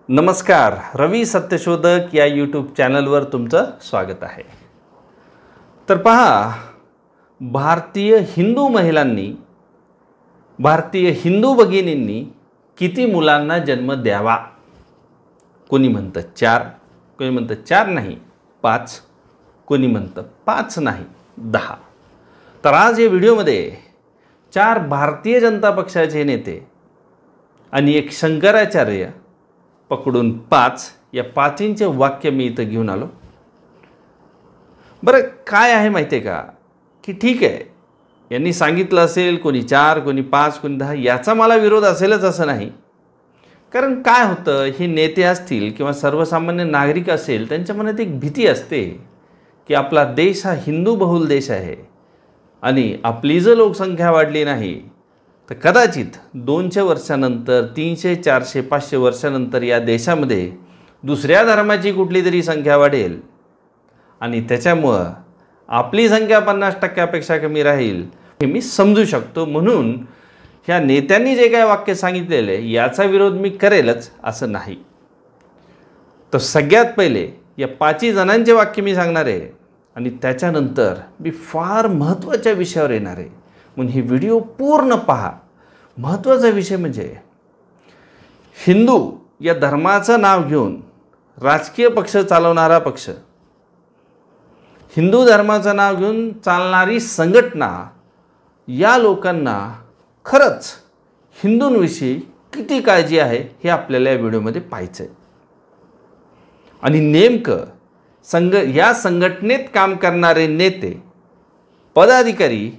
नमस्कार, रवी सत्यशोधक या यूट्यूब चॅनलवर तुमचं स्वागत आहे। तर पहा, भारतीय हिंदू महिलांनी, भारतीय हिंदू भगिनींनी किती मुलांना जन्म द्यावा? कोणी म्हणतं 4, कोणी म्हणतं 4 नाही 5, कोणी म्हणतं 5 नाही 10। तर आज या व्हिडिओमध्ये 4 भारतीय जनता पक्षाचे नेते आणि एक शंकराचार्य पकडून 5 या 5चे वाक्य मी इथं घेऊन आलो। बरं, काय आहे माहिती आहे का, की ठीक आहे, यांनी सांगितलं असेल कोणी 4, कोणी 5, कोणी 10, याचा मला विरोध असेलच असं नाही। कारण काय होतं, हे नेते असतील किंवा सर्वसामान्य नागरिक असेल, त्यांच्या मनात एक भीती असते की आपला देश हा हिंदू बहुल देश आहे आणि आपली जर लोकसंख्या वाढली नाही तर कदाचित 200 वर्षानंतर 300, 400, 500 वर्षानंतर या देशामध्ये दुसऱ्या धर्माची कुठली तरी संख्या वाढेल आणि त्याच्यामुळं आपली संख्या 50% कमी राहील, हे मी समजू शकतो। म्हणून ह्या नेत्यांनी जे काय वाक्य सांगितलेले याचा विरोध मी करेलच असं नाही। तर सगळ्यात पहिले या 5 जणांचे वाक्य मी सांगणार आहे आणि त्याच्यानंतर मी फार महत्त्वाच्या विषयावर येणार आहे, म्हणून ही व्हिडिओ पूर्ण पहा। महत्त्वाचा विषय म्हणजे हिंदू या धर्माचं नाव घेऊन राजकीय पक्ष चालवणारा पक्ष, हिंदू धर्माचं नाव घेऊन चालणारी संघटना, या लोकांना खरंच हिंदूंविषयी किती काळजी आहे हे आपल्याला या व्हिडिओमध्ये पाहायचं आहे। आणि नेमकं या संघटनेत काम करणारे नेते, पदाधिकारी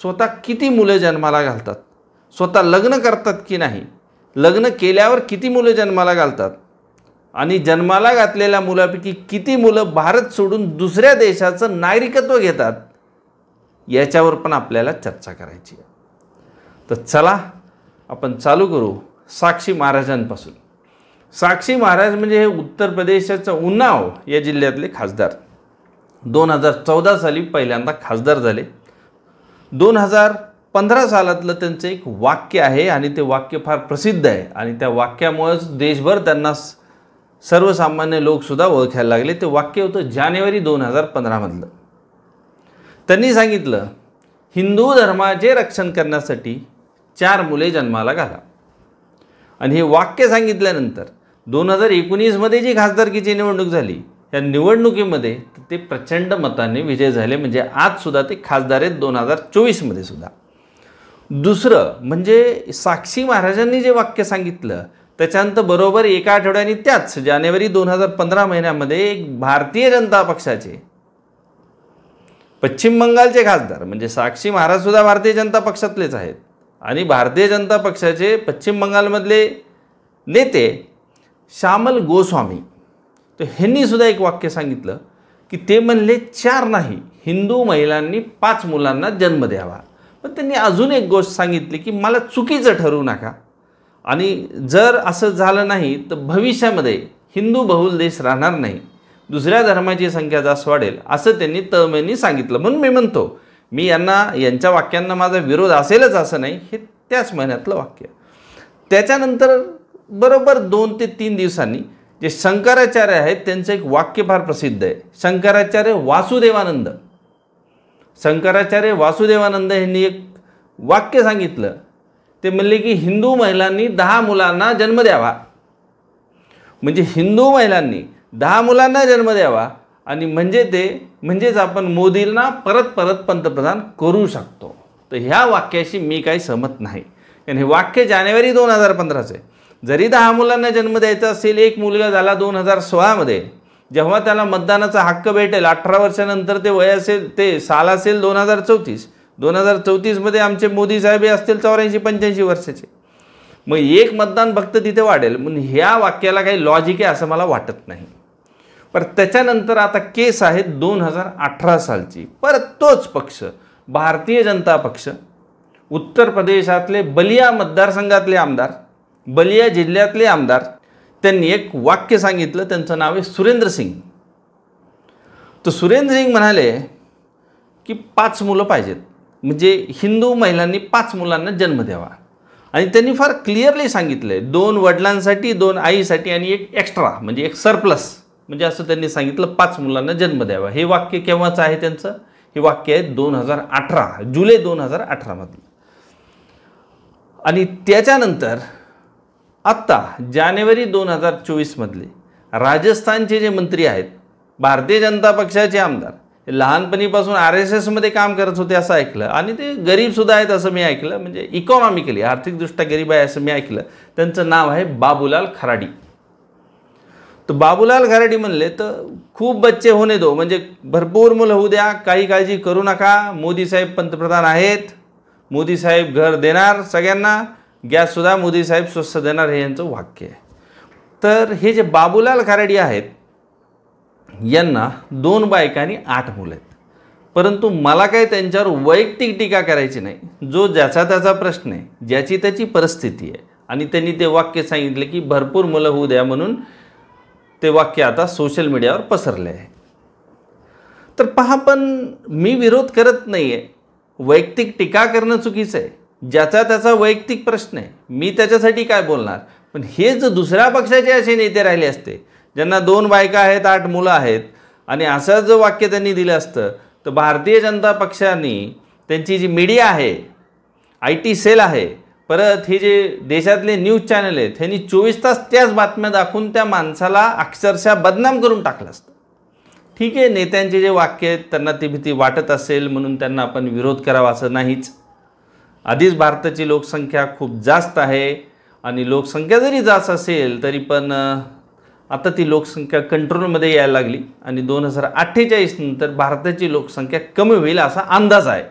स्वतः किती मुलं जन्माला घालतात, स्वतः लग्न करतात की नाही, लग्न केल्यावर किती मुलं जन्माला घालतात आणि जन्माला घातलेल्या मुलापैकी किती मुलं भारत सोडून दुसऱ्या देशाचं नागरिकत्व घेतात, याच्यावर पण आपल्याला चर्चा करायची आहे। तर चला आपण चालू करू साक्षी महाराजांपासून। साक्षी महाराज म्हणजे हे उत्तर प्रदेशाच्या उन्नाव या जिल्ह्यातले खासदार, 2014 साली पहिल्यांदा खासदार झाले। 2015 सालातलं त्यांचं एक वाक्य आहे आणि ते वाक्य फार प्रसिद्ध आहे आणि त्या वाक्यामुळेच देशभर त्यांना सर्वसामान्य लोकसुद्धा ओळखायला लागले। ते वाक्य होतं जानेवारी 2015 मधलं। त्यांनी सांगितलं, हिंदू धर्माचे रक्षण करण्यासाठी 4 मुले जन्माला घाला। आणि हे वाक्य सांगितल्यानंतर 2019 मध्ये जी खासदारकीची निवडणूक झाली, या निवडणुकीमध्ये ते प्रचंड मताने विजय झाले। म्हणजे आज सुद्धा ते खासदार आहेत 2024 मध्ये सुद्धा। दुसरं म्हणजे साक्षी महाराजांनी जे वाक्य सांगितलं त्याच्यानंतर बरोबर एका आठवड्याने त्याच जानेवारी 2015 महिन्यामध्ये एक भारतीय जनता पक्षाचे पश्चिम बंगालचे खासदार, म्हणजे साक्षी महाराज सुद्धा भारतीय जनता पक्षातलेच आहेत आणि भारतीय जनता पक्षाचे पश्चिम बंगालमधले नेते श्यामल गोस्वामी, तर ह्यांनी सुद्धा एक वाक्य सांगितलं की ते म्हणले 4 नाही, हिंदू महिलांनी 5 मुलांना जन्म द्यावा। पण त्यांनी अजून एक गोष्ट सांगितली की मला चुकीचं ठरवू नका आणि जर असं झालं नाही तर भविष्यामध्ये हिंदू बहुल देश राहणार नाही, दुसऱ्या धर्माची संख्या जास्त वाढेल, असं त्यांनी तळमळीने सांगितलं। म्हणून मी म्हणतो, मी यांच्या वाक्यांना माझा विरोध असेलच असं नाही, हे त्याच महिन्यातलं वाक्य। त्याच्यानंतर बरोबर 2 ते 3 दिवसांनी जे शंकराचार्य आहेत त्यांचं एक वाक्य फार प्रसिद्ध आहे। शंकराचार्य वासुदेवानंद यांनी एक वाक्य सांगितलं, ते म्हणले की हिंदू महिलांनी 10 मुलांना जन्म द्यावा। म्हणजे हिंदू महिलांनी 10 मुलांना जन्म द्यावा आणि म्हणजेच आपण मोदींना परत पंतप्रधान करू शकतो। तर ह्या वाक्याशी मी काही सहमत नाही, कारण हे वाक्य जानेवारी 2015चं आहे। जरी 10 मुलांना जन्म द्यायचा असेल, एक मुलगा झाला 2016 मध्ये, जेव्हा त्याला मतदानाचा हक्क भेटेल 18 वर्षानंतर, ते वय असेल, ते साल असेल 2034 मध्ये आमचे मोदी साहेब असतील 84-85 वर्षाचे, मग एक मतदान फक्त तिथे वाढेल। म्हणून ह्या वाक्याला काही लॉजिक आहे असं मला वाटत नाही। पण त्याच्यानंतर आता केस आहे 2018 सालची, परत तोच पक्ष भारतीय जनता पक्ष, उत्तर प्रदेशातले बलिया मतदारसंघातले आमदार, बलिया जिल्ह्यातले आमदार, त्यांनी एक वाक्य सांगितलं, त्यांचं नाव आहे सुरेंद्र सिंग। तर सुरेंद्र सिंग म्हणाले की 5 मुलं पाहिजेत, म्हणजे हिंदू महिलांनी 5 मुलांना जन्म द्यावा। आणि त्यांनी फार क्लिअरली सांगितलं आहे, 2 वडिलांसाठी, 2 आईसाठी आणि एक एक्स्ट्रा म्हणजे एक सरप्लस, म्हणजे असं त्यांनी सांगितलं 5 मुलांना जन्म द्यावा. हे वाक्य केव्हाचं आहे त्यांचं? हे वाक्य आहे 2018 जुलै 2018 मधलं. आणि त्याच्यानंतर आत्ता जानेवारी 2024 मधले राजस्थानचे जे मंत्री आहेत, भारतीय जनता पक्षाचे आमदार, लहानपणीपासून RSS मध्ये काम करत होते असं ऐकलं, आणि ते गरीबसुद्धा आहेत असं मी ऐकलं, म्हणजे इकॉनॉमिकली आर्थिकदृष्ट्या गरीब आहे असं मी ऐकलं. त्यांचं नाव आहे बाबूलाल खराडी. तर बाबूलाल खराडी म्हणले तर खूप बच्चे होणे दो, म्हणजे भरपूर मुलं होऊ द्या, काही काळजी करू नका, मोदी साहेब पंतप्रधान आहेत, मोदी साहेब घर देणार सगळ्यांना, गॅससुद्धा मोदी साहेब स्वस्त देणार, हे यांचं वाक्य आहे. तर हे जे बाबूलाल खराडी आहेत यांना 2 बायका आणि 8 मुलं आहेत. परंतु मला काही त्यांच्यावर वैयक्तिक टीका करायची नाही. जो ज्याचा त्याचा प्रश्न आहे, ज्याची त्याची परिस्थिती आहे, आणि त्यांनी ते वाक्य सांगितले की भरपूर मुलं होऊ द्या, म्हणून ते वाक्य आता सोशल मीडियावर पसरले आहे. तर पहा, पण मी विरोध करत नाही आहे, वैयक्तिक टीका करणं चुकीचं आहे, ज्याचा त्याचा वैयक्तिक प्रश्न आहे, मी त्याच्यासाठी काय बोलणार. पण हे जर दुसऱ्या पक्षाचे असे नेते राहिले असते ज्यांना 2 बायका आहेत, 8 मुलं आहेत, आणि असं जर वाक्य त्यांनी दिलं असतं, तर भारतीय जनता पक्षाने त्यांची जी मीडिया आहे, IT सेल आहे, परत हे जे देशातले न्यूज चॅनल आहेत, ह्यांनी 24 तास त्याच बातम्या दाखवून त्या माणसाला अक्षरशः बदनाम करून टाकलं असतं. ठीक आहे, नेत्यांचे जे वाक्य आहेत त्यांना ती भीती वाटत असेल म्हणून त्यांना आपण विरोध करावा असं नाहीच. आधीच भारताची लोकसंख्या खूप जास्त आहे, आणि लोकसंख्या जरी जास्त असेल तरी पण आता ती लोकसंख्या कंट्रोलमध्ये यायला लागली, आणि 2048 नंतर भारताची लोकसंख्या कमी होईल असा अंदाज आहे.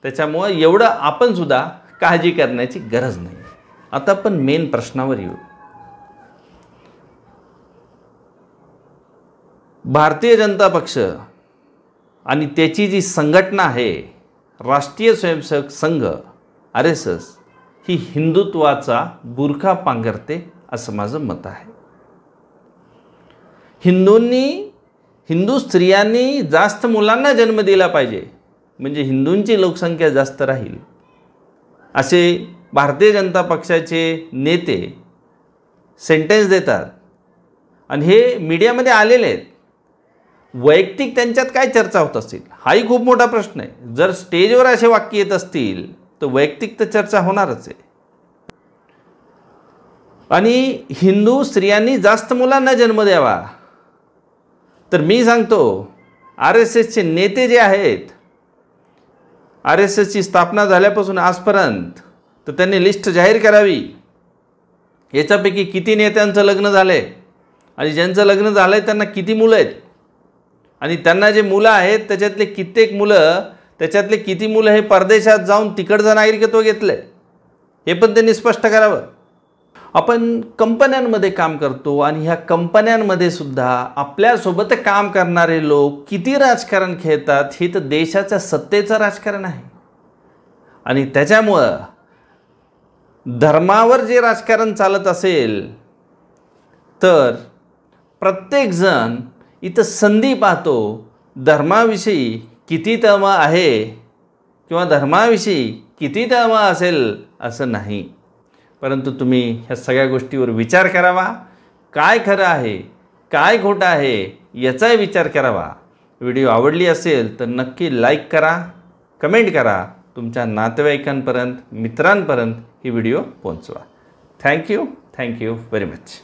त्याच्यामुळं एवढं आपण सुद्धा काळजी करण्याची गरज नाही. आता आपण मेन प्रश्नावर येऊ. भारतीय जनता पक्ष आणि त्याची जी संघटना आहे, राष्ट्रीय स्वयंसेवक संघ RSS, ही हिंदुत्वाचा बुरखा पांघरते असं माझं मत आहे. हिंदू स्त्रियांनी जास्त मुलांना जन्म दिला पाहिजे, म्हणजे हिंदूंची लोकसंख्या जास्त राहील, असे भारतीय जनता पक्षाचे नेते सेंटेन्स देतात, आणि हे मीडियामध्ये आलेले आहेत. वैयक्तिक त्यांच्यात काय चर्चा होत असतील हाही खूप मोठा प्रश्न आहे. जर स्टेजवर असे वाक्य येत असतील तर वैयक्तिक तर चर्चा होणारच आहे. आणि हिंदू स्त्रियांनी जास्त मुलांना जन्म द्यावा, तर मी सांगतो RSSचे नेते जे आहेत, RSSची स्थापना झाल्यापासून आजपर्यंत तर त्यांनी लिस्ट जाहीर करावी, याच्यापैकी किती नेत्यांचं लग्न झाले, आणि ज्यांचं लग्न झालं आहे त्यांना किती मुलं आहेत, आणि त्यांना जे मुलं आहेत त्याच्यातले किती मुलं हे परदेशात जाऊन तिकडचं नागरिकत्व घेतलं, हे पण त्यांनी स्पष्ट करावं. आपण कंपन्यांमध्ये काम करतो, आणि ह्या कंपन्यांमध्ये सुद्धा आपल्यासोबत काम करणारे लोक किती राजकारण खेळतात, हे तर देशाच्या सत्तेचं राजकारण आहे. आणि त्याच्यामुळं धर्मावर जे राजकारण चालत असेल तर प्रत्येकजण इथं संधी पाहतो, धर्माविषयी किती तळमळ आहे किंवा धर्माविषयी किती तळमळ असेल असं नाही. परंतु तुम्ही ह्या सगळ्या गोष्टीवर विचार करावा, काय खरं आहे काय खोटं आहे याचाही विचार करावा. व्हिडिओ आवडली असेल तर नक्की लाईक करा, कमेंट करा, तुमच्या नातेवाईकांपर्यंत, मित्रांपर्यंत ही व्हिडिओ पोहोचवा. Thank you very much.